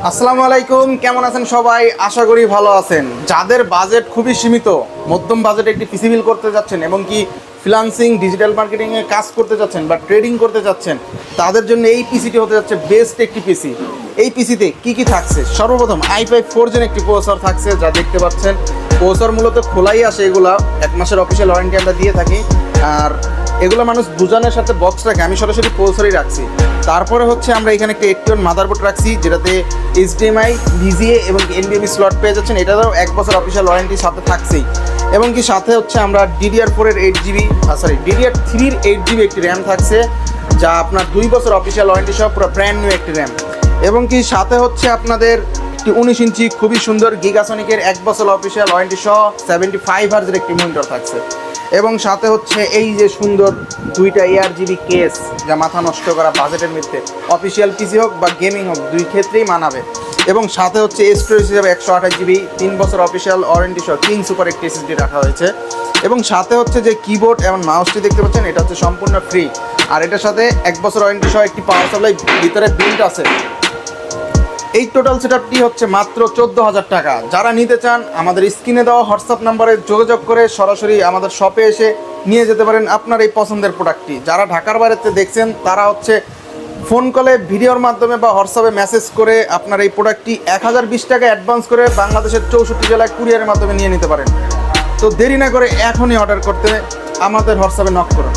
আসসালামু আলাইকুম, কেমন আছেন সবাই? আশা করি ভালো আছেন। যাদের বাজেট খুবই সীমিত, মধ্যম বাজেটে একটি পিসি বিল করতে যাচ্ছেন এবং কি ফ্রিল্যান্সিং ডিজিটাল মার্কেটিংয়ে কাজ করতে যাচ্ছেন বা ট্রেডিং করতে যাচ্ছেন, তাদের জন্য এই পিসিটি হতে যাচ্ছে বেস্ট একটি পিসি। এই পিসিতে কি থাকছে? সর্বপ্রথম i5 4 জেন একটি প্রসেসর থাকছে, যা দেখতে পাচ্ছেন। প্রসেসর মূলত খোলাই আসে, এগুলা 1 মাসের অফিসিয়াল ওয়ারেন্টি আমরা দিয়ে থাকি। আর এগুলো মানুষ দুজনের সাথে বক্স রাখে, আমি সরাসরি প্রসেসরই রাখছি। তারপরে হচ্ছে আমরা এখানে একটা 81 মাদারবোর্ড রাখছি, যেটাতে HDMI, VGA এবং NVMe স্লট পেয়ে যাচ্ছেন। এটারও 1 বছর অফিসিয়াল ওয়ারেন্টি সাথে থাকছেই। এবং কি সাথে হচ্ছে আমরা DDR4 এর 8GB DDR3 এর 8GB একটি র্যাম থাকছে, যা আপনার 2 বছর অফিসিয়াল ওয়ারেন্টি সহ পুরো ব্র্যান্ড নিউ একটি র্যাম। এবং কি সাথে হচ্ছে আপনাদের একটি 19 ইঞ্চি খুবই সুন্দর গিগাসনিকের 1 বছর অফিসিয়াল ওয়ারেন্টি সহ 75 হার্জের একটি মনিটর থাকছে। এবং সাথে হচ্ছে এই যে সুন্দর দুইটা ARGB কেস, যা মাথা নষ্ট করা বাজেটের মধ্যে অফিসিয়াল পিসি হোক বা গেমিং হোক, দুই ক্ষেত্রেই মানাবে। এবং সাথে হচ্ছে স্টোরেজ হিসাবে 128GB 3 বছর অফিসিয়াল ওয়ারেন্টি সহ 3 সুপার একটি SSD রাখা হয়েছে। এবং সাথে হচ্ছে যে কিবোর্ড এবং মাউসটি দেখতে পাচ্ছেন, এটা হচ্ছে সম্পূর্ণ ফ্রি। আর এটার সাথে 1 বছর ওয়ারেন্টি সহ একটি পাওয়ার সাপ্লাই ভিতরে বিল্ট আছে। এই টোটাল সেটআপটি হচ্ছে মাত্র 14,000 টাকা। যারা নিতে চান আমাদের স্ক্রিনে দেওয়া হোয়াটসঅ্যাপ নাম্বারে যোগাযোগ করে সরাসরি আমাদের শপে এসে নিয়ে যেতে পারেন আপনার এই পছন্দের প্রোডাক্টটি। যারা ঢাকার বাইরেতে দেখছেন, তারা হচ্ছে ফোন কলে, ভিডিওর মাধ্যমে বা হোয়াটসঅ্যাপে মেসেজ করে আপনার এই প্রোডাক্টটি 1020 টাকা অ্যাডভান্স করে বাংলাদেশের 64 জেলায় কুরিয়ারের মাধ্যমে নিয়ে নিতে পারেন। তো দেরি না করে এখনই অর্ডার করতে আমাদের হোয়াটসঅ্যাপে নক করুন।